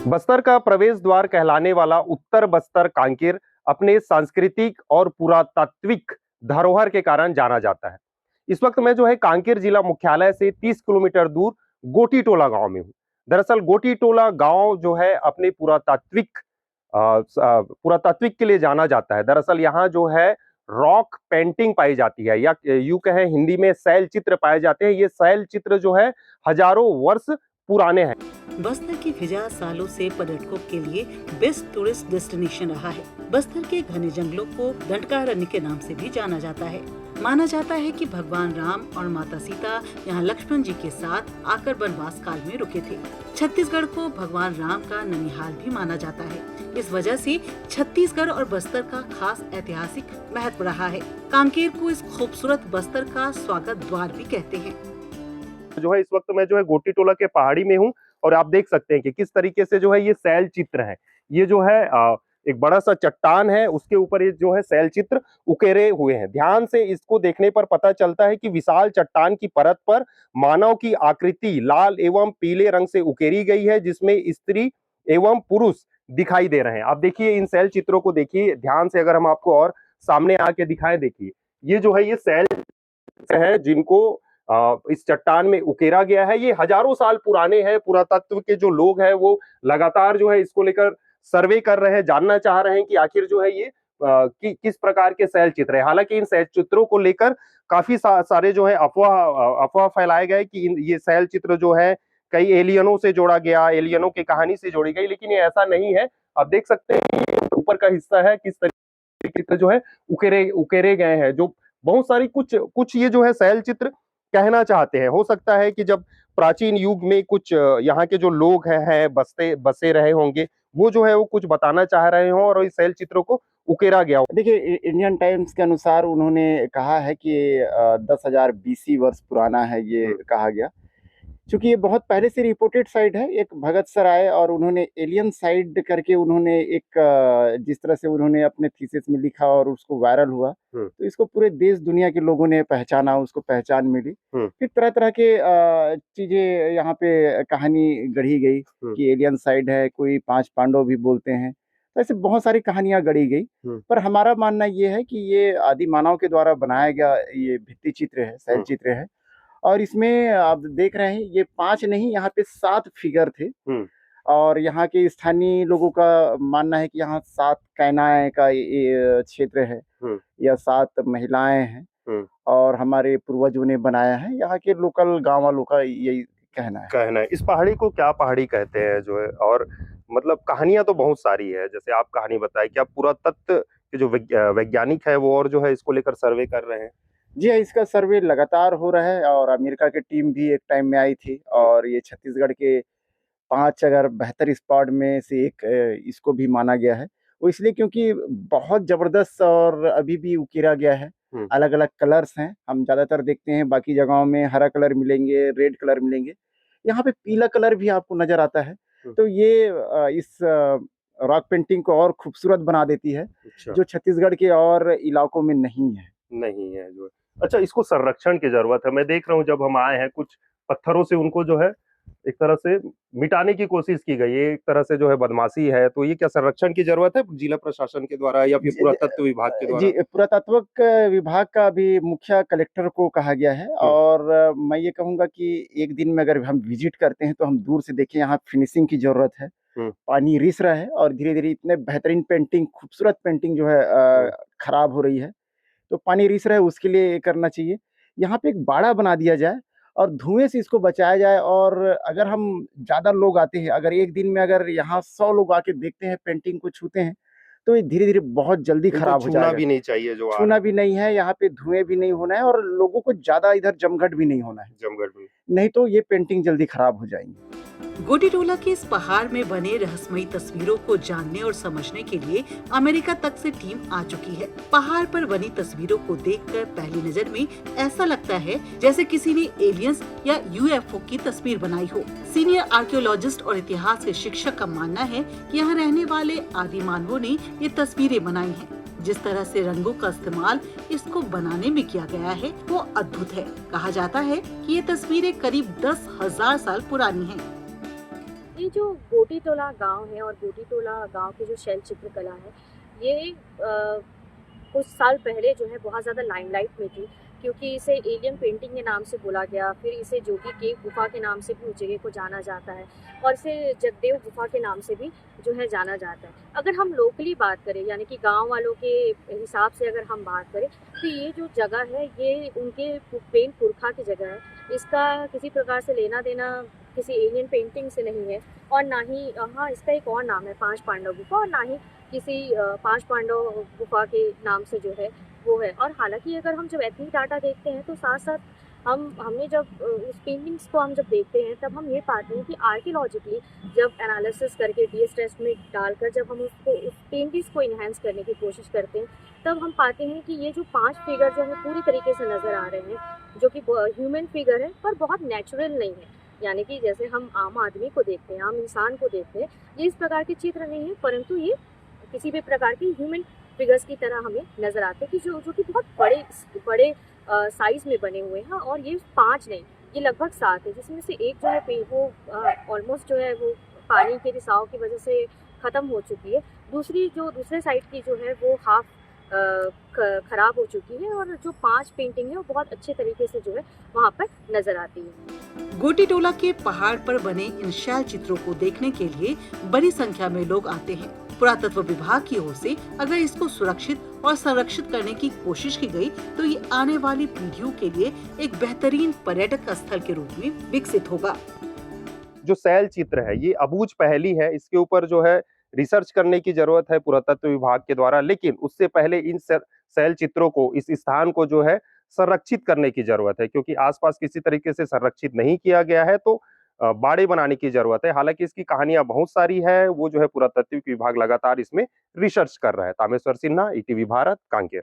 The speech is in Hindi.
बस्तर का प्रवेश द्वार कहलाने वाला उत्तर बस्तर कांकेर अपने सांस्कृतिक और पुरातात्विक धरोहर के कारण जाना जाता है। इस वक्त मैं जो है कांकेर जिला मुख्यालय से 30 किलोमीटर दूर गोटी टोला गांव में हूँ। दरअसल गोटी टोला गांव जो है अपने पुरातात्विक के लिए जाना जाता है। दरअसल यहाँ जो है रॉक पेंटिंग पाई जाती है या यूं कहें हिंदी में शैल चित्र पाए जाते हैं। ये शैल चित्र जो है हजारों वर्ष पुराने हैं। बस्तर की फिजा सालों से पर्यटकों के लिए बेस्ट टूरिस्ट डेस्टिनेशन रहा है। बस्तर के घने जंगलों को दंडकारण्य के नाम से भी जाना जाता है। माना जाता है कि भगवान राम और माता सीता यहाँ लक्ष्मण जी के साथ आकर वनवास काल में रुके थे। छत्तीसगढ़ को भगवान राम का ननिहाल भी माना जाता है। इस वजह से छत्तीसगढ़ और बस्तर का खास ऐतिहासिक महत्व रहा है। कांकेर को इस खूबसूरत बस्तर का स्वागत द्वार भी कहते हैं। जो है इस वक्त मैं जो है गोटी टोला के पहाड़ी में हूँ और आप देख सकते हैं कि किस तरीके से जो है ये शैल चित्र है। ये जो है एक बड़ा सा चट्टान है, उसके ऊपर ये जो है शैल चित्र उकेरे हुए हैं। ध्यान से इसको देखने पर पता चलता है कि विशाल चट्टान की परत पर मानव की आकृति लाल एवं पीले रंग से उकेरी गई है, जिसमें स्त्री एवं पुरुष दिखाई दे रहे हैं। आप देखिए इन शैल चित्रों को देखिए ध्यान से, अगर हम आपको और सामने आके दिखाएं, देखिए ये जो है ये शैल है जिनको इस चट्टान में उकेरा गया है। ये हजारों साल पुराने हैं। पुरातत्व के जो लोग हैं वो लगातार जो है इसको लेकर सर्वे कर रहे हैं, जानना चाह रहे हैं कि आखिर जो है ये किस प्रकार के शैल चित्र है। हालांकि इन शैल चित्रों को लेकर काफी सारे जो है अफवाह फैलाए गए कि ये शैल चित्र जो है कई एलियनों से जोड़ा गया, एलियनों की कहानी से जोड़ी गई, लेकिन ये ऐसा नहीं है। आप देख सकते हैं ऊपर का हिस्सा है किस तरीके से जो है उकेरे गए हैं। जो बहुत सारी कुछ ये जो है शैल चित्र कहना चाहते हैं। हो सकता है कि जब प्राचीन युग में कुछ यहाँ के जो लोग हैं बसे रहे होंगे, वो जो है वो कुछ बताना चाह रहे हों और इस शैल चित्रों को उकेरा गया हो। देखिए, इंडियन टाइम्स के अनुसार उन्होंने कहा है कि 10,000 बीसी वर्ष पुराना है ये कहा गया। चूंकि ये बहुत पहले से रिपोर्टेड साइट है, एक भगत सर आए और उन्होंने एलियन साइट करके उन्होंने एक जिस तरह से उन्होंने अपने थीसिस में लिखा और उसको वायरल हुआ, तो इसको पूरे देश दुनिया के लोगों ने पहचाना, उसको पहचान मिली। फिर तरह तरह के चीजें यहाँ पे कहानी गढ़ी गई कि एलियन साइट है, कोई 5 पांडव भी बोलते हैं। तो ऐसे बहुत सारी कहानियां गढ़ी गई, पर हमारा मानना ये है कि ये आदि मानव के द्वारा बनाया गया ये भित्ति चित्र है, शैल चित्र है। और इसमें आप देख रहे हैं ये 5 नहीं, यहाँ पे 7 फिगर थे। और यहाँ के स्थानीय लोगों का मानना है कि यहाँ 7 कैनाएं का ये क्षेत्र है या 7 महिलाएं हैं और हमारे पूर्वजों ने बनाया है। यहाँ के लोकल गांव वालों का यही कहना है। इस पहाड़ी को क्या पहाड़ी कहते हैं जो है, और मतलब कहानियां तो बहुत सारी है। जैसे आप कहानी बताए, क्या पुरातत्व के जो वैज्ञानिक है वो और जो है इसको लेकर सर्वे कर रहे हैं? जी हाँ, इसका सर्वे लगातार हो रहा है और अमेरिका की टीम भी एक टाइम में आई थी और ये छत्तीसगढ़ के 5 अगर बेहतर स्पॉट में से एक इसको भी माना गया है। वो इसलिए क्योंकि बहुत जबरदस्त और अभी भी उकेरा गया है। अलग अलग कलर्स हैं, हम ज्यादातर देखते हैं बाकी जगहों में हरा कलर मिलेंगे, रेड कलर मिलेंगे, यहाँ पे पीला कलर भी आपको नजर आता है। तो ये इस रॉक पेंटिंग को और खूबसूरत बना देती है, जो छत्तीसगढ़ के और इलाकों में नहीं है जो। अच्छा, इसको संरक्षण की जरूरत है। मैं देख रहा हूँ जब हम आए हैं कुछ पत्थरों से उनको जो है एक तरह से मिटाने की कोशिश की गई है, एक तरह से जो है बदमाशी है। तो ये क्या संरक्षण की जरूरत है जिला प्रशासन के द्वारा या फिर पुरातत्व विभाग के द्वारा? जी, पुरातत्व विभाग का भी मुखिया कलेक्टर को कहा गया है और मैं ये कहूंगा कि एक दिन में अगर हम विजिट करते हैं तो हम दूर से देखें, यहाँ फिनिशिंग की जरूरत है। पानी रिस रहा है और धीरे धीरे इतने बेहतरीन पेंटिंग, खूबसूरत पेंटिंग जो है खराब हो रही है। तो पानी रिस रहा है, उसके लिए ये करना चाहिए। यहाँ पे एक बाड़ा बना दिया जाए और धुएं से इसको बचाया जाए। और अगर हम ज्यादा लोग आते हैं, अगर एक दिन में अगर यहाँ 100 लोग आके देखते हैं, पेंटिंग को छूते हैं, तो ये धीरे धीरे बहुत जल्दी खराब हो जाएगा। छूना भी नहीं चाहिए, छूना भी नहीं है, यहाँ पे धुएं भी नहीं होना है और लोगों को ज्यादा इधर जमघट भी नहीं होना है, नहीं तो ये पेंटिंग जल्दी खराब हो जाएंगी। गोटी टोला के इस पहाड़ में बने रहस्यमयी तस्वीरों को जानने और समझने के लिए अमेरिका तक से टीम आ चुकी है। पहाड़ पर बनी तस्वीरों को देखकर पहली नजर में ऐसा लगता है जैसे किसी ने एलियंस या यूएफओ की तस्वीर बनाई हो। सीनियर आर्कियोलॉजिस्ट और इतिहास के शिक्षक का मानना है कि यहाँ रहने वाले आदि मानवों ने ये तस्वीरें बनाई हैं। जिस तरह से रंगों का इस्तेमाल इसको बनाने में किया गया है वो अद्भुत है। कहा जाता है कि ये तस्वीरें करीब 10,000 साल पुरानी हैं। ये जो गोटीटोला गांव है और गोटीटोला गांव की जो शैल चित्रकला है, ये कुछ साल पहले जो है बहुत ज़्यादा लाइमलाइट में थी, क्योंकि इसे एलियन पेंटिंग के नाम से बोला गया। फिर इसे जोगी केव गुफा के नाम से भी उस जगह को जाना जाता है, और इसे जगदेव गुफा के नाम से भी जो है जाना जाता है। अगर हम लोकली बात करें, यानी कि गांव वालों के हिसाब से अगर हम बात करें, तो ये जो जगह है ये उनके पेन पुरखा की जगह है। इसका किसी प्रकार से लेना देना किसी एलियन पेंटिंग से नहीं है, और ना ही हाँ, इसका एक और नाम है पांच पांडव गुफा, और ना ही किसी पांच पांडव गुफा के नाम से जो है वो है। और हालांकि अगर हम जब एथनिक डाटा देखते हैं, तो साथ साथ हमने जब उस पेंटिंग्स को हम जब देखते हैं, तब हम ये पाते हैं कि आर्कियोलॉजिकली जब एनालिसिस करके डीएस टेस्ट में डालकर जब हम उसको उस पेंटिंग्स को इन्हेंस करने की कोशिश करते हैं, तब हम पाते हैं कि ये जो 5 फिगर जो है पूरी तरीके से नज़र आ रहे हैं, जो कि ह्यूमन फिगर है, पर बहुत नेचुरल नहीं है। यानी कि जैसे हम आम आदमी को देखते हैं, आम इंसान को देखते हैं, ये इस प्रकार के चित्र नहीं है, परंतु ये किसी भी प्रकार के ह्यूमन फिगर्स की तरह हमें नज़र आते हैं, कि जो कि बहुत बड़े बड़े साइज़ में बने हुए हैं। और ये 5 नहीं, ये लगभग 7 है, जिसमें से एक जो है वो ऑलमोस्ट जो है वो पानी के रिसाव की वजह से ख़त्म हो चुकी है। दूसरे साइड की जो है वो हाफ ख़राब हो चुकी है, और जो 5 पेंटिंग है वो बहुत अच्छे तरीके से जो है वहाँ पर नज़र आती है। गोटीटोला के पहाड़ पर बने इन शैल चित्रों को देखने के लिए बड़ी संख्या में लोग आते हैं। पुरातत्व विभाग की ओर से अगर इसको सुरक्षित और संरक्षित करने की कोशिश की गई, तो ये आने वाली पीढ़ियों के लिए एक बेहतरीन पर्यटक स्थल के रूप में विकसित होगा। जो शैल चित्र है ये अबूझ पहेली है, इसके ऊपर जो है रिसर्च करने की जरूरत है पुरातत्व विभाग के द्वारा, लेकिन उससे पहले इन शैल चित्रों को, इस स्थान को जो है संरक्षित करने की जरूरत है, क्योंकि आसपास किसी तरीके से संरक्षित नहीं किया गया है, तो बाड़े बनाने की जरूरत है। हालांकि इसकी कहानियां बहुत सारी है, वो जो है पुरातत्व विभाग लगातार इसमें रिसर्च कर रहा है। तामेश्वर सिन्हा, ईटीवी भारत, कांकेर।